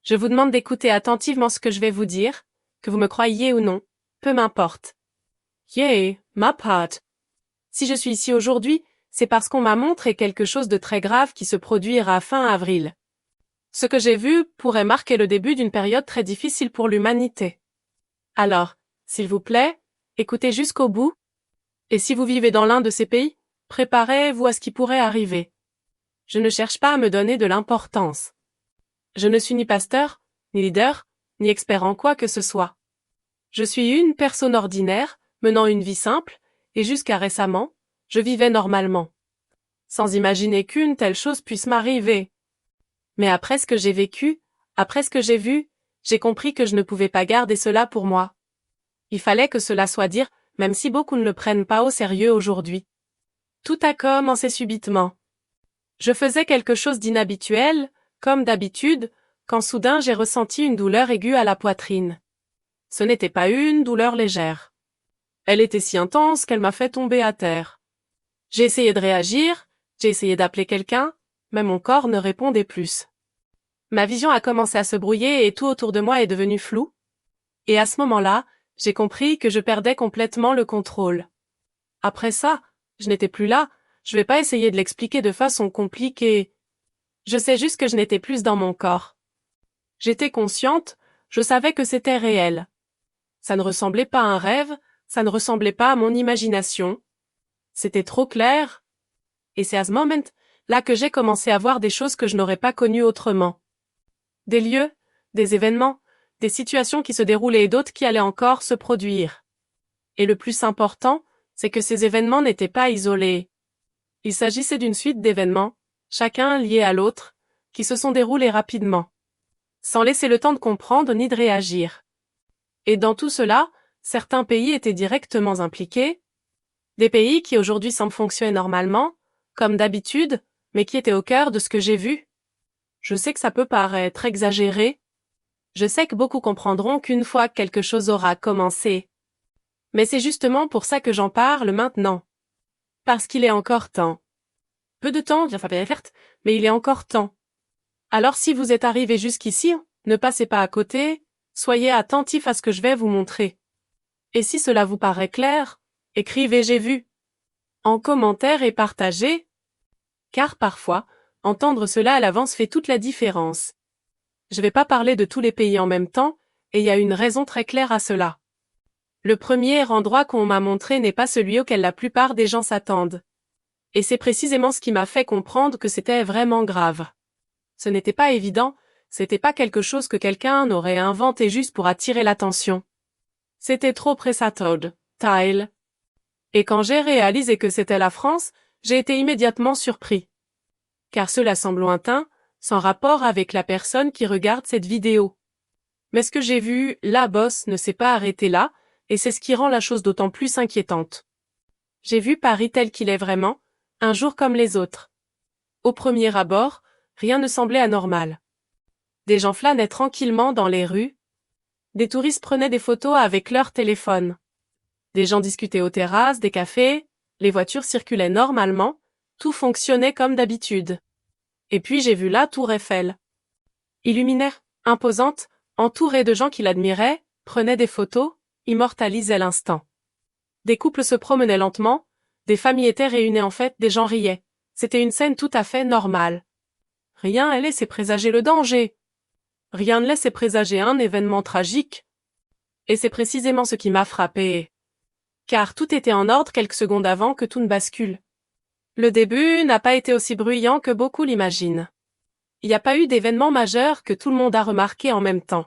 Je vous demande d'écouter attentivement ce que je vais vous dire, que vous me croyiez ou non, peu m'importe. Yeah, ma part. Si je suis ici aujourd'hui, c'est parce qu'on m'a montré quelque chose de très grave qui se produira fin avril. Ce que j'ai vu pourrait marquer le début d'une période très difficile pour l'humanité. Alors, s'il vous plaît, écoutez jusqu'au bout. Et si vous vivez dans l'un de ces pays, préparez-vous à ce qui pourrait arriver. Je ne cherche pas à me donner de l'importance. Je ne suis ni pasteur, ni leader, ni expert en quoi que ce soit. Je suis une personne ordinaire, menant une vie simple, et jusqu'à récemment, je vivais normalement. Sans imaginer qu'une telle chose puisse m'arriver. Mais après ce que j'ai vécu, après ce que j'ai vu, j'ai compris que je ne pouvais pas garder cela pour moi. Il fallait que cela soit dit, même si beaucoup ne le prennent pas au sérieux aujourd'hui. Tout a commencé subitement. Je faisais quelque chose d'inhabituel, comme d'habitude, quand soudain j'ai ressenti une douleur aiguë à la poitrine. Ce n'était pas une douleur légère. Elle était si intense qu'elle m'a fait tomber à terre. J'ai essayé de réagir, j'ai essayé d'appeler quelqu'un, mais mon corps ne répondait plus. Ma vision a commencé à se brouiller et tout autour de moi est devenu flou. Et à ce moment-là, j'ai compris que je perdais complètement le contrôle. Après ça, je n'étais plus là, je vais pas essayer de l'expliquer de façon compliquée. Je sais juste que je n'étais plus dans mon corps. J'étais consciente, je savais que c'était réel. Ça ne ressemblait pas à un rêve, ça ne ressemblait pas à mon imagination. C'était trop clair. Et c'est à ce moment-là que j'ai commencé à voir des choses que je n'aurais pas connues autrement. Des lieux, des événements, des situations qui se déroulaient et d'autres qui allaient encore se produire. Et le plus important, c'est que ces événements n'étaient pas isolés. Il s'agissait d'une suite d'événements, chacun lié à l'autre, qui se sont déroulés rapidement, sans laisser le temps de comprendre ni de réagir. Et dans tout cela, certains pays étaient directement impliqués, des pays qui aujourd'hui semblent fonctionner normalement, comme d'habitude, mais qui étaient au cœur de ce que j'ai vu. Je sais que ça peut paraître exagéré. Je sais que beaucoup comprendront qu'une fois que quelque chose aura commencé. Mais c'est justement pour ça que j'en parle maintenant. Parce qu'il est encore temps. Peu de temps, bien certes, mais il est encore temps. Alors si vous êtes arrivé jusqu'ici, ne passez pas à côté, soyez attentifs à ce que je vais vous montrer. Et si cela vous paraît clair, écrivez j'ai vu en commentaire et partagez. Car parfois, entendre cela à l'avance fait toute la différence. Je vais pas parler de tous les pays en même temps, et il y a une raison très claire à cela. Le premier endroit qu'on m'a montré n'est pas celui auquel la plupart des gens s'attendent. Et c'est précisément ce qui m'a fait comprendre que c'était vraiment grave. Ce n'était pas évident, c'était pas quelque chose que quelqu'un aurait inventé juste pour attirer l'attention. C'était trop tile. Et quand j'ai réalisé que c'était la France, j'ai été immédiatement surpris. Car cela semble lointain, sans rapport avec la personne qui regarde cette vidéo. Mais ce que j'ai vu, la bosse ne s'est pas arrêtée là, et c'est ce qui rend la chose d'autant plus inquiétante. J'ai vu Paris tel qu'il est vraiment, un jour comme les autres. Au premier abord, rien ne semblait anormal. Des gens flânaient tranquillement dans les rues. Des touristes prenaient des photos avec leur téléphone. Des gens discutaient aux terrasses, des cafés, les voitures circulaient normalement, tout fonctionnait comme d'habitude. Et puis j'ai vu la tour Eiffel. Illuminaire, imposante, entourée de gens qui l'admiraient, prenaient des photos, immortalisaient l'instant. Des couples se promenaient lentement, des familles étaient réunies en fête, des gens riaient. C'était une scène tout à fait normale. Rien ne laissait présager le danger. Rien ne laissait présager un événement tragique. Et c'est précisément ce qui m'a frappé. Car tout était en ordre quelques secondes avant que tout ne bascule. Le début n'a pas été aussi bruyant que beaucoup l'imaginent. Il n'y a pas eu d'événement majeur que tout le monde a remarqué en même temps.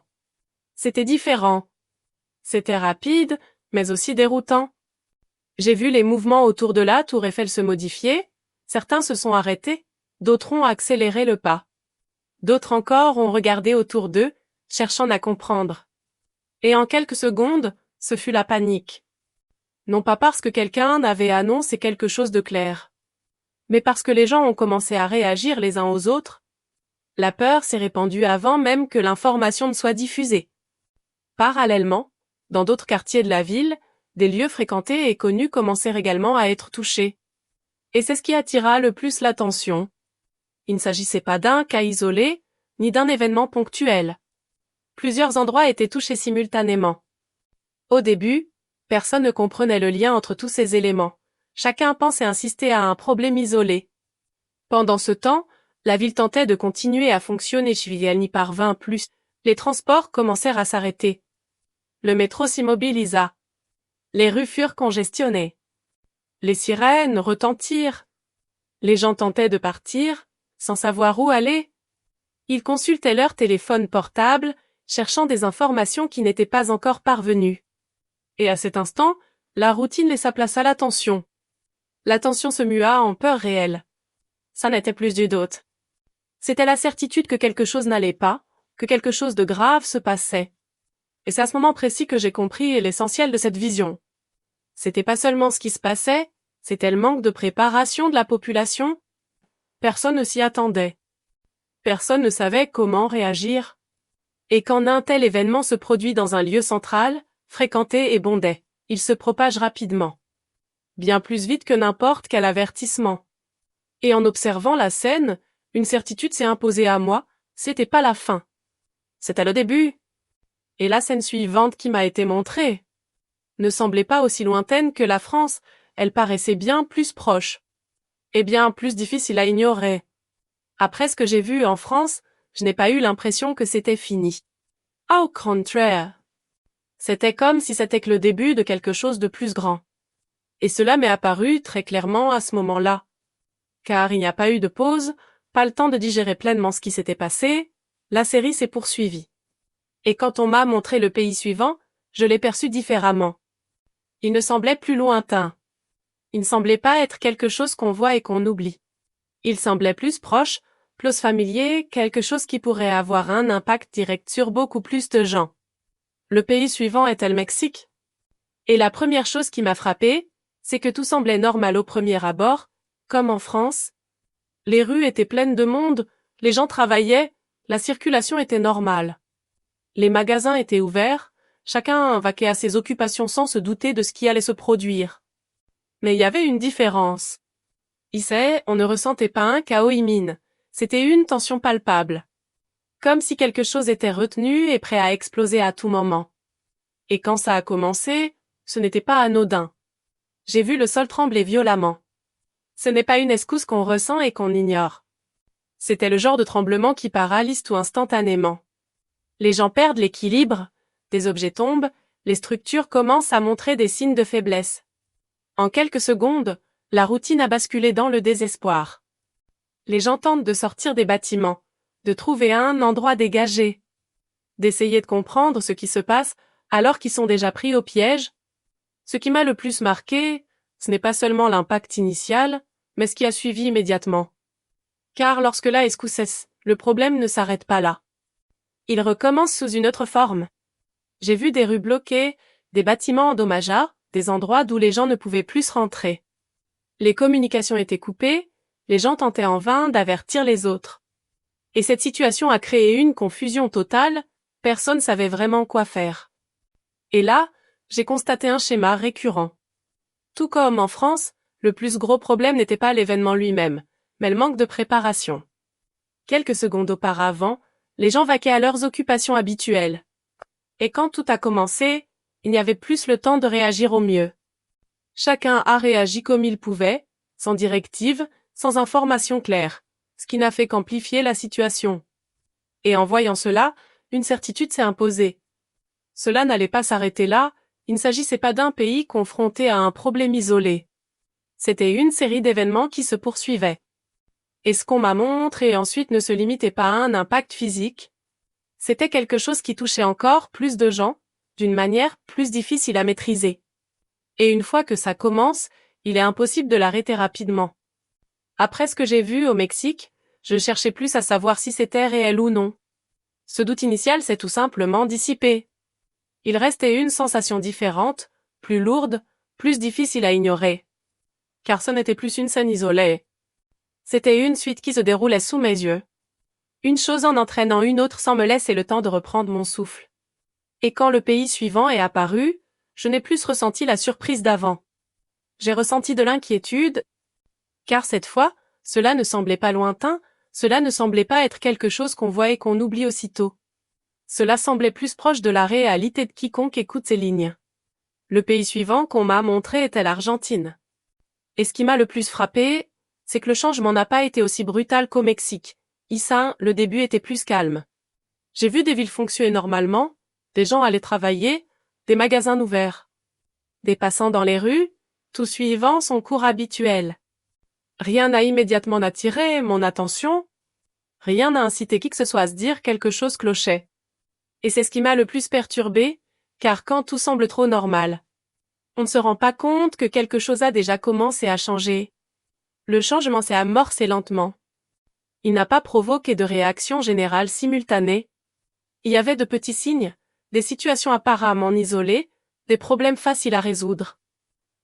C'était différent. C'était rapide, mais aussi déroutant. J'ai vu les mouvements autour de la tour Eiffel se modifier, certains se sont arrêtés, d'autres ont accéléré le pas. D'autres encore ont regardé autour d'eux, cherchant à comprendre. Et en quelques secondes, ce fut la panique. Non pas parce que quelqu'un avait annoncé quelque chose de clair, mais parce que les gens ont commencé à réagir les uns aux autres. La peur s'est répandue avant même que l'information ne soit diffusée. Parallèlement, dans d'autres quartiers de la ville, des lieux fréquentés et connus commencèrent également à être touchés. Et c'est ce qui attira le plus l'attention. Il ne s'agissait pas d'un cas isolé, ni d'un événement ponctuel. Plusieurs endroits étaient touchés simultanément. Au début, personne ne comprenait le lien entre tous ces éléments. Chacun pensait insister à un problème isolé. Pendant ce temps, la ville tentait de continuer à fonctionner si elle n'y parvint plus. Les transports commencèrent à s'arrêter. Le métro s'immobilisa. Les rues furent congestionnées. Les sirènes retentirent. Les gens tentaient de partir, sans savoir où aller. Ils consultaient leur téléphone portable, cherchant des informations qui n'étaient pas encore parvenues. Et à cet instant, la routine laissa place à l'attention. L'attention se mua en peur réelle. Ça n'était plus du doute. C'était la certitude que quelque chose n'allait pas, que quelque chose de grave se passait. Et c'est à ce moment précis que j'ai compris l'essentiel de cette vision. C'était pas seulement ce qui se passait, c'était le manque de préparation de la population. Personne ne s'y attendait. Personne ne savait comment réagir. Et quand un tel événement se produit dans un lieu central, fréquenté et bondé, il se propage rapidement. Bien plus vite que n'importe quel avertissement. Et en observant la scène, une certitude s'est imposée à moi, c'était pas la fin. C'était le début. Et la scène suivante qui m'a été montrée ne semblait pas aussi lointaine que la France, elle paraissait bien plus proche. Et bien plus difficile à ignorer. Après ce que j'ai vu en France, je n'ai pas eu l'impression que c'était fini. Au contraire. C'était comme si c'était que le début de quelque chose de plus grand. Et cela m'est apparu très clairement à ce moment-là. Car il n'y a pas eu de pause, pas le temps de digérer pleinement ce qui s'était passé, la série s'est poursuivie. Et quand on m'a montré le pays suivant, je l'ai perçu différemment. Il ne semblait plus lointain. Il ne semblait pas être quelque chose qu'on voit et qu'on oublie. Il semblait plus proche, plus familier, quelque chose qui pourrait avoir un impact direct sur beaucoup plus de gens. Le pays suivant était le Mexique. Et la première chose qui m'a frappée, c'est que tout semblait normal au premier abord, comme en France. Les rues étaient pleines de monde, les gens travaillaient, la circulation était normale. Les magasins étaient ouverts, chacun vaquait à ses occupations sans se douter de ce qui allait se produire. Mais il y avait une différence. Ici, on ne ressentait pas un chaos imminent, c'était une tension palpable. Comme si quelque chose était retenu et prêt à exploser à tout moment. Et quand ça a commencé, ce n'était pas anodin. J'ai vu le sol trembler violemment. Ce n'est pas une escousse qu'on ressent et qu'on ignore. C'était le genre de tremblement qui paralyse tout instantanément. Les gens perdent l'équilibre, des objets tombent, les structures commencent à montrer des signes de faiblesse. En quelques secondes, la routine a basculé dans le désespoir. Les gens tentent de sortir des bâtiments, de trouver un endroit dégagé, d'essayer de comprendre ce qui se passe alors qu'ils sont déjà pris au piège. Ce qui m'a le plus marqué, ce n'est pas seulement l'impact initial, mais ce qui a suivi immédiatement. Car lorsque la escousse cesse, le problème ne s'arrête pas là. Il recommence sous une autre forme. J'ai vu des rues bloquées, des bâtiments endommageants, des endroits d'où les gens ne pouvaient plus rentrer. Les communications étaient coupées, les gens tentaient en vain d'avertir les autres. Et cette situation a créé une confusion totale, personne ne savait vraiment quoi faire. Et là, j'ai constaté un schéma récurrent. Tout comme en France, le plus gros problème n'était pas l'événement lui-même, mais le manque de préparation. Quelques secondes auparavant, les gens vaquaient à leurs occupations habituelles. Et quand tout a commencé, il n'y avait plus le temps de réagir au mieux. Chacun a réagi comme il pouvait, sans directive, sans information claire, ce qui n'a fait qu'amplifier la situation. Et en voyant cela, une certitude s'est imposée. Cela n'allait pas s'arrêter là, il ne s'agissait pas d'un pays confronté à un problème isolé. C'était une série d'événements qui se poursuivaient. Et ce qu'on m'a montré ensuite ne se limitait pas à un impact physique. C'était quelque chose qui touchait encore plus de gens, d'une manière plus difficile à maîtriser. Et une fois que ça commence, il est impossible de l'arrêter rapidement. Après ce que j'ai vu au Mexique, je cherchais plus à savoir si c'était réel ou non. Ce doute initial s'est tout simplement dissipé. Il restait une sensation différente, plus lourde, plus difficile à ignorer. Car ce n'était plus une scène isolée. C'était une suite qui se déroulait sous mes yeux. Une chose en entraînant une autre sans me laisser le temps de reprendre mon souffle. Et quand le pays suivant est apparu, je n'ai plus ressenti la surprise d'avant. J'ai ressenti de l'inquiétude, car cette fois, cela ne semblait pas lointain, cela ne semblait pas être quelque chose qu'on voit et qu'on oublie aussitôt. Cela semblait plus proche de la réalité de quiconque écoute ces lignes. Le pays suivant qu'on m'a montré était l'Argentine. Et ce qui m'a le plus frappé, c'est que le changement n'a pas été aussi brutal qu'au Mexique. Ici, le début était plus calme. J'ai vu des villes fonctionner normalement, des gens aller travailler, des magasins ouverts. Des passants dans les rues, tout suivant son cours habituel. Rien n'a immédiatement attiré mon attention. Rien n'a incité qui que ce soit à se dire quelque chose clochait. Et c'est ce qui m'a le plus perturbé, car quand tout semble trop normal, on ne se rend pas compte que quelque chose a déjà commencé à changer. Le changement s'est amorcé lentement. Il n'a pas provoqué de réaction générale simultanée. Il y avait de petits signes, des situations apparemment isolées, des problèmes faciles à résoudre.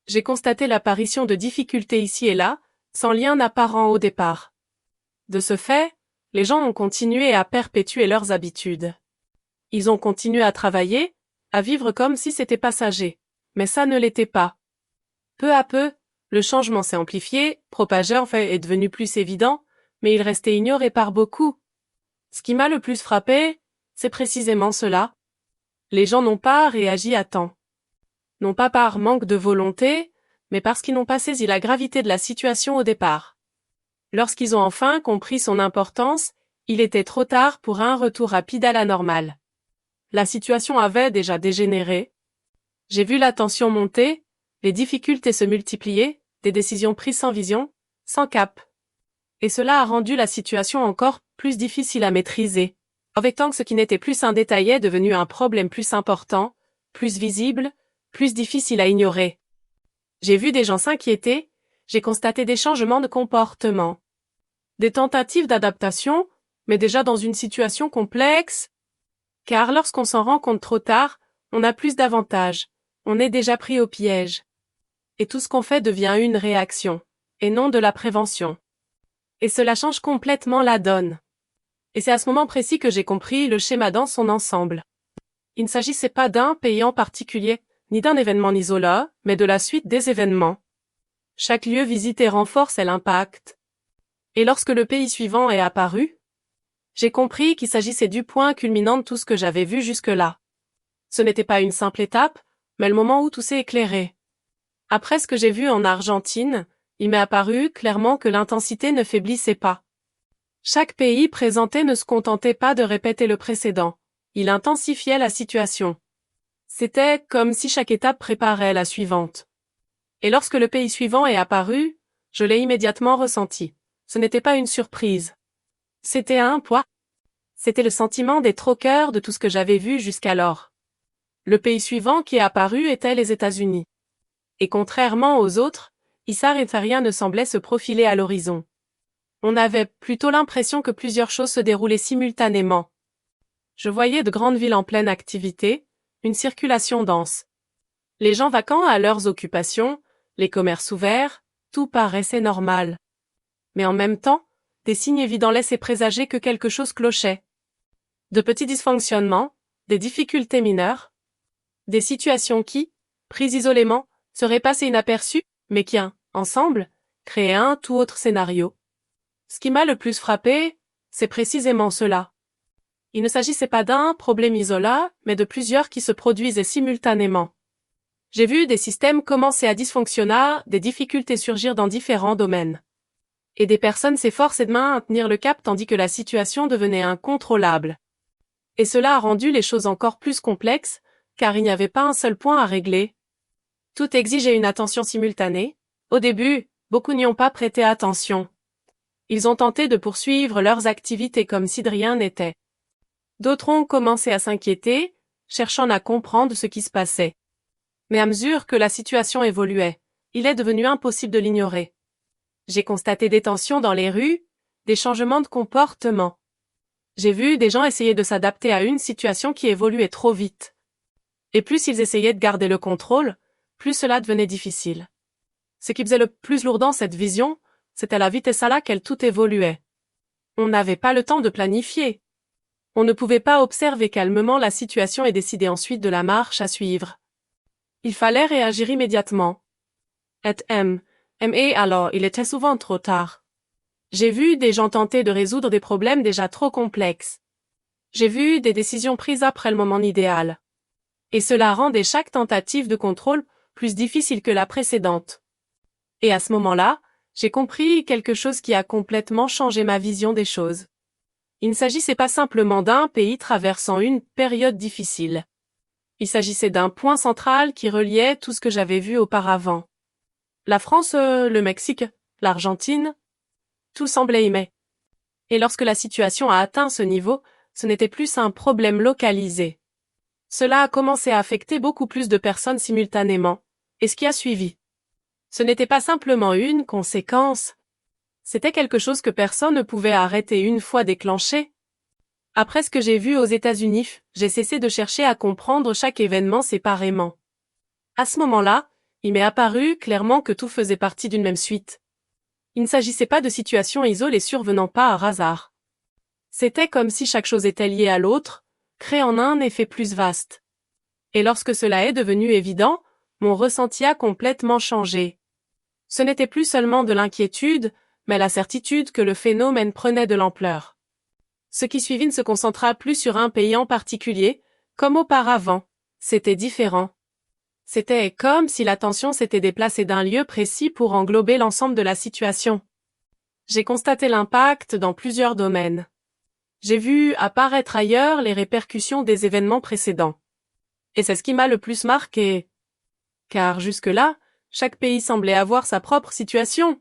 J'ai constaté l'apparition de difficultés ici et là, sans lien apparent au départ. De ce fait, les gens ont continué à perpétuer leurs habitudes. Ils ont continué à travailler, à vivre comme si c'était passager. Mais ça ne l'était pas. Peu à peu, le changement s'est amplifié, propagé est devenu plus évident, mais il restait ignoré par beaucoup. Ce qui m'a le plus frappé, c'est précisément cela. Les gens n'ont pas réagi à temps. Non pas par manque de volonté, mais parce qu'ils n'ont pas saisi la gravité de la situation au départ. Lorsqu'ils ont enfin compris son importance, il était trop tard pour un retour rapide à la normale. La situation avait déjà dégénéré. J'ai vu la tension monter, les difficultés se multiplier, des décisions prises sans vision, sans cap. Et cela a rendu la situation encore plus difficile à maîtriser. Avec tant que ce qui n'était plus un détail est devenu un problème plus important, plus visible, plus difficile à ignorer. J'ai vu des gens s'inquiéter, j'ai constaté des changements de comportement. Des tentatives d'adaptation, mais déjà dans une situation complexe. Car lorsqu'on s'en rend compte trop tard, on a plus d'avantages. On est déjà pris au piège. Et tout ce qu'on fait devient une réaction, et non de la prévention. Et cela change complètement la donne. Et c'est à ce moment précis que j'ai compris le schéma dans son ensemble. Il ne s'agissait pas d'un pays en particulier, ni d'un événement isolant, mais de la suite des événements. Chaque lieu visité renforce l'impact. Et lorsque le pays suivant est apparu, j'ai compris qu'il s'agissait du point culminant de tout ce que j'avais vu jusque-là. Ce n'était pas une simple étape, mais le moment où tout s'est éclairé. Après ce que j'ai vu en Argentine, il m'est apparu clairement que l'intensité ne faiblissait pas. Chaque pays présenté ne se contentait pas de répéter le précédent, il intensifiait la situation. C'était comme si chaque étape préparait la suivante. Et lorsque le pays suivant est apparu, je l'ai immédiatement ressenti. Ce n'était pas une surprise. C'était un poids. C'était le sentiment des troqueurs de tout ce que j'avais vu jusqu'alors. Le pays suivant qui est apparu était les États-Unis. Et contrairement aux autres, Issar et rien ne semblait se profiler à l'horizon. On avait plutôt l'impression que plusieurs choses se déroulaient simultanément. Je voyais de grandes villes en pleine activité, une circulation dense. Les gens vacants à leurs occupations, les commerces ouverts, tout paraissait normal. Mais en même temps, des signes évidents laissaient présager que quelque chose clochait. De petits dysfonctionnements, des difficultés mineures, des situations qui, prises isolément, seraient passées inaperçues, mais qui, ensemble, créaient un tout autre scénario. Ce qui m'a le plus frappé, c'est précisément cela. Il ne s'agissait pas d'un problème isolat, mais de plusieurs qui se produisaient simultanément. J'ai vu des systèmes commencer à dysfonctionner, des difficultés surgir dans différents domaines. Et des personnes s'efforçaient de maintenir le cap tandis que la situation devenait incontrôlable. Et cela a rendu les choses encore plus complexes, car il n'y avait pas un seul point à régler. Tout exigeait une attention simultanée. Au début, beaucoup n'y ont pas prêté attention. Ils ont tenté de poursuivre leurs activités comme si de rien n'était. D'autres ont commencé à s'inquiéter, cherchant à comprendre ce qui se passait. Mais à mesure que la situation évoluait, il est devenu impossible de l'ignorer. J'ai constaté des tensions dans les rues, des changements de comportement. J'ai vu des gens essayer de s'adapter à une situation qui évoluait trop vite. Et plus ils essayaient de garder le contrôle, plus cela devenait difficile. Ce qui faisait le plus lourd dans cette vision, c'était la vitesse à laquelle tout évoluait. On n'avait pas le temps de planifier. On ne pouvait pas observer calmement la situation et décider ensuite de la marche à suivre. Il fallait réagir immédiatement. Et alors, il était souvent trop tard. J'ai vu des gens tenter de résoudre des problèmes déjà trop complexes. J'ai vu des décisions prises après le moment idéal. Et cela rendait chaque tentative de contrôle plus difficile que la précédente. Et à ce moment-là, j'ai compris quelque chose qui a complètement changé ma vision des choses. Il ne s'agissait pas simplement d'un pays traversant une période difficile. Il s'agissait d'un point central qui reliait tout ce que j'avais vu auparavant. La France, le Mexique, l'Argentine, tout semblait aimer. Et lorsque la situation a atteint ce niveau, ce n'était plus un problème localisé. Cela a commencé à affecter beaucoup plus de personnes simultanément. Et ce qui a suivi? Ce n'était pas simplement une conséquence. C'était quelque chose que personne ne pouvait arrêter une fois déclenché. Après ce que j'ai vu aux États-Unis, j'ai cessé de chercher à comprendre chaque événement séparément. À ce moment-là, il m'est apparu clairement que tout faisait partie d'une même suite. Il ne s'agissait pas de situations isolées survenant pas par hasard. C'était comme si chaque chose était liée à l'autre, créant un effet plus vaste. Et lorsque cela est devenu évident, mon ressenti a complètement changé. Ce n'était plus seulement de l'inquiétude, mais la certitude que le phénomène prenait de l'ampleur. Ce qui suivit ne se concentra plus sur un pays en particulier, comme auparavant. C'était différent. C'était comme si l'attention s'était déplacée d'un lieu précis pour englober l'ensemble de la situation. J'ai constaté l'impact dans plusieurs domaines. J'ai vu apparaître ailleurs les répercussions des événements précédents. Et c'est ce qui m'a le plus marqué. Car jusque-là, chaque pays semblait avoir sa propre situation.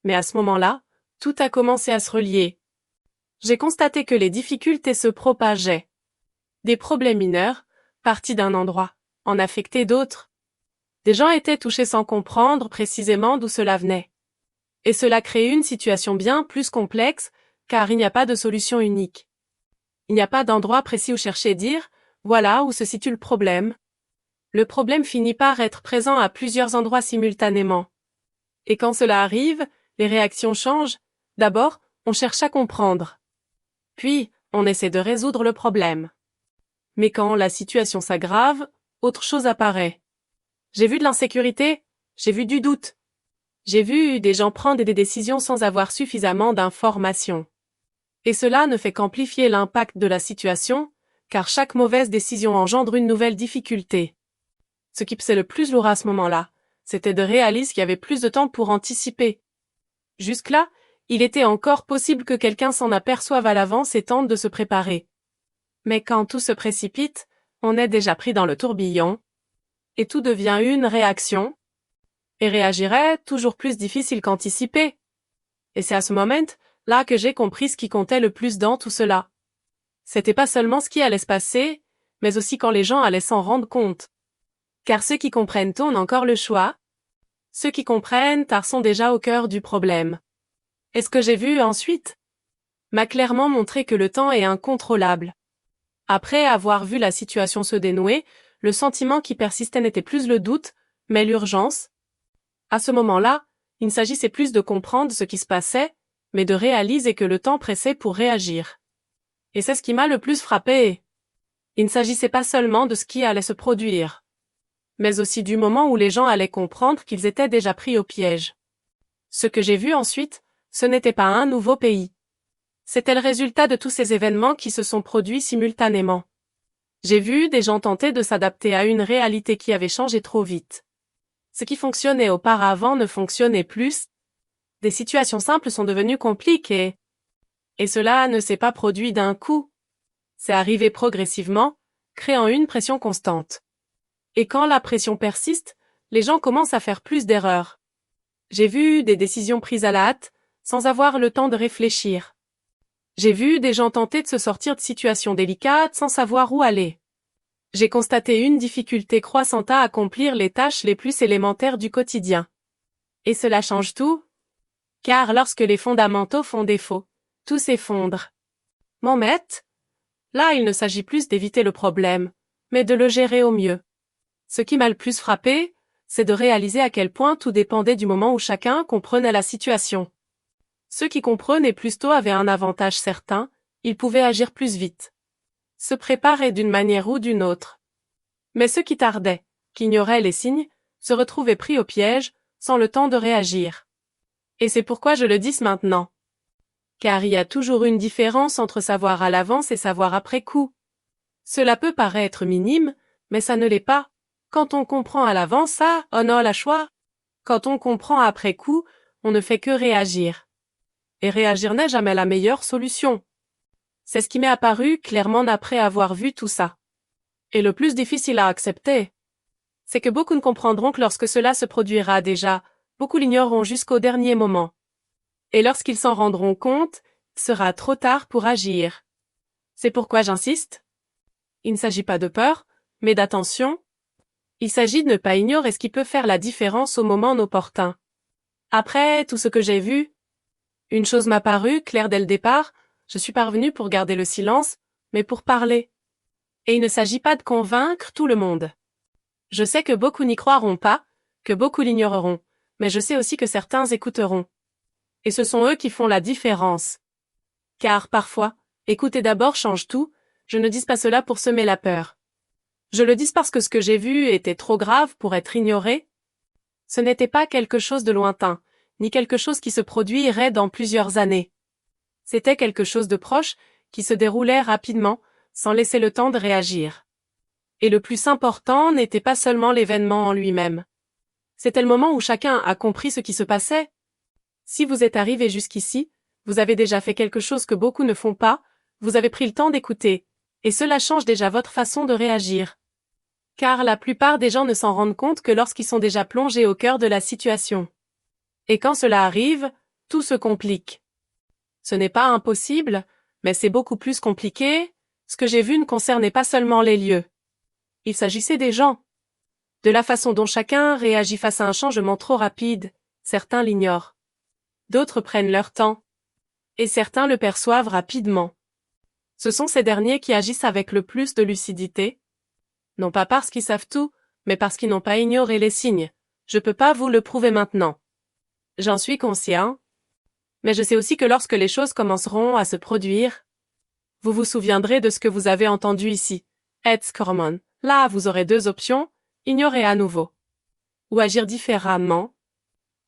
Mais à ce moment-là, tout a commencé à se relier. J'ai constaté que les difficultés se propageaient. Des problèmes mineurs, partis d'un endroit, en affectaient d'autres. Des gens étaient touchés sans comprendre précisément d'où cela venait. Et cela créait une situation bien plus complexe, car il n'y a pas de solution unique. Il n'y a pas d'endroit précis où chercher dire, voilà où se situe le problème. Le problème finit par être présent à plusieurs endroits simultanément. Et quand cela arrive, les réactions changent. D'abord, on cherche à comprendre. Puis, on essaie de résoudre le problème. Mais quand la situation s'aggrave, autre chose apparaît. J'ai vu de l'insécurité, j'ai vu du doute. J'ai vu des gens prendre des décisions sans avoir suffisamment d'informations. Et cela ne fait qu'amplifier l'impact de la situation, car chaque mauvaise décision engendre une nouvelle difficulté. Ce qui pesait le plus lourd à ce moment-là, c'était de réaliser qu'il y avait plus de temps pour anticiper. Jusque-là, il était encore possible que quelqu'un s'en aperçoive à l'avance et tente de se préparer. Mais quand tout se précipite, on est déjà pris dans le tourbillon, et tout devient une réaction, et réagir est toujours plus difficile qu'anticiper. Et c'est à ce moment-là que j'ai compris ce qui comptait le plus dans tout cela. C'était pas seulement ce qui allait se passer, mais aussi quand les gens allaient s'en rendre compte. Car ceux qui comprennent tôt ont encore le choix. Ceux qui comprennent tard sont déjà au cœur du problème. Et ce que j'ai vu ensuite m'a clairement montré que le temps est incontrôlable. Après avoir vu la situation se dénouer, le sentiment qui persistait n'était plus le doute, mais l'urgence. À ce moment-là, il ne s'agissait plus de comprendre ce qui se passait, mais de réaliser que le temps pressait pour réagir. Et c'est ce qui m'a le plus frappé. Il ne s'agissait pas seulement de ce qui allait se produire, mais aussi du moment où les gens allaient comprendre qu'ils étaient déjà pris au piège. Ce que j'ai vu ensuite, ce n'était pas un nouveau pays. C'était le résultat de tous ces événements qui se sont produits simultanément. J'ai vu des gens tenter de s'adapter à une réalité qui avait changé trop vite. Ce qui fonctionnait auparavant ne fonctionnait plus. Des situations simples sont devenues compliquées. Et cela ne s'est pas produit d'un coup. C'est arrivé progressivement, créant une pression constante. Et quand la pression persiste, les gens commencent à faire plus d'erreurs. J'ai vu des décisions prises à la hâte, sans avoir le temps de réfléchir. J'ai vu des gens tenter de se sortir de situations délicates sans savoir où aller. J'ai constaté une difficulté croissante à accomplir les tâches les plus élémentaires du quotidien. Et cela change tout. Car lorsque les fondamentaux font défaut, tout s'effondre. Là il ne s'agit plus d'éviter le problème, mais de le gérer au mieux. Ce qui m'a le plus frappé, c'est de réaliser à quel point tout dépendait du moment où chacun comprenait la situation. Ceux qui comprenaient plus tôt avaient un avantage certain, ils pouvaient agir plus vite. Se préparer d'une manière ou d'une autre. Mais ceux qui tardaient, qui ignoraient les signes, se retrouvaient pris au piège, sans le temps de réagir. Et c'est pourquoi je le dis maintenant. Car il y a toujours une différence entre savoir à l'avance et savoir après coup. Cela peut paraître minime, mais ça ne l'est pas. Quand on comprend à l'avance, ça, on a la choix. Quand on comprend après coup, on ne fait que réagir. Et réagir n'est jamais la meilleure solution. C'est ce qui m'est apparu clairement après avoir vu tout ça. Et le plus difficile à accepter, c'est que beaucoup ne comprendront que lorsque cela se produira déjà, beaucoup l'ignoreront jusqu'au dernier moment. Et lorsqu'ils s'en rendront compte, il sera trop tard pour agir. C'est pourquoi j'insiste. Il ne s'agit pas de peur, mais d'attention. Il s'agit de ne pas ignorer ce qui peut faire la différence au moment opportun. Après tout ce que j'ai vu, une chose m'a paru claire dès le départ, je suis parvenue pour garder le silence, mais pour parler. Et il ne s'agit pas de convaincre tout le monde. Je sais que beaucoup n'y croiront pas, que beaucoup l'ignoreront, mais je sais aussi que certains écouteront. Et ce sont eux qui font la différence. Car parfois, écouter d'abord change tout, je ne dis pas cela pour semer la peur. Je le dis parce que ce que j'ai vu était trop grave pour être ignoré. Ce n'était pas quelque chose de lointain, ni quelque chose qui se produirait dans plusieurs années. C'était quelque chose de proche, qui se déroulait rapidement, sans laisser le temps de réagir. Et le plus important n'était pas seulement l'événement en lui-même. C'était le moment où chacun a compris ce qui se passait. Si vous êtes arrivé jusqu'ici, vous avez déjà fait quelque chose que beaucoup ne font pas, vous avez pris le temps d'écouter, et cela change déjà votre façon de réagir. Car la plupart des gens ne s'en rendent compte que lorsqu'ils sont déjà plongés au cœur de la situation. Et quand cela arrive, tout se complique. Ce n'est pas impossible, mais c'est beaucoup plus compliqué. Ce que j'ai vu ne concernait pas seulement les lieux. Il s'agissait des gens. De la façon dont chacun réagit face à un changement trop rapide, certains l'ignorent. D'autres prennent leur temps. Et certains le perçoivent rapidement. Ce sont ces derniers qui agissent avec le plus de lucidité. Non pas parce qu'ils savent tout, mais parce qu'ils n'ont pas ignoré les signes. Je peux pas vous le prouver maintenant. J'en suis conscient. Mais je sais aussi que lorsque les choses commenceront à se produire, vous vous souviendrez de ce que vous avez entendu ici. It's common. Là, vous aurez deux options, ignorer à nouveau. Ou agir différemment.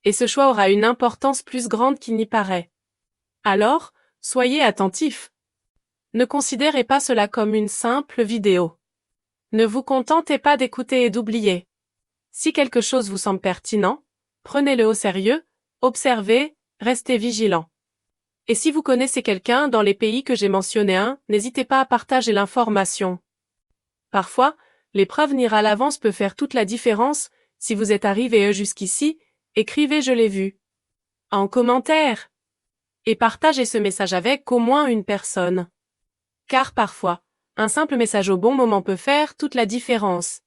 Et ce choix aura une importance plus grande qu'il n'y paraît. Alors, soyez attentifs. Ne considérez pas cela comme une simple vidéo. Ne vous contentez pas d'écouter et d'oublier. Si quelque chose vous semble pertinent, prenez-le au sérieux, observez, restez vigilant. Et si vous connaissez quelqu'un dans les pays que j'ai mentionnés, n'hésitez pas à partager l'information. Parfois, l'épreuve venir à l'avance peut faire toute la différence. Si vous êtes arrivé jusqu'ici, écrivez je l'ai vu en commentaire et partagez ce message avec au moins une personne. Car parfois, un simple message au bon moment peut faire toute la différence.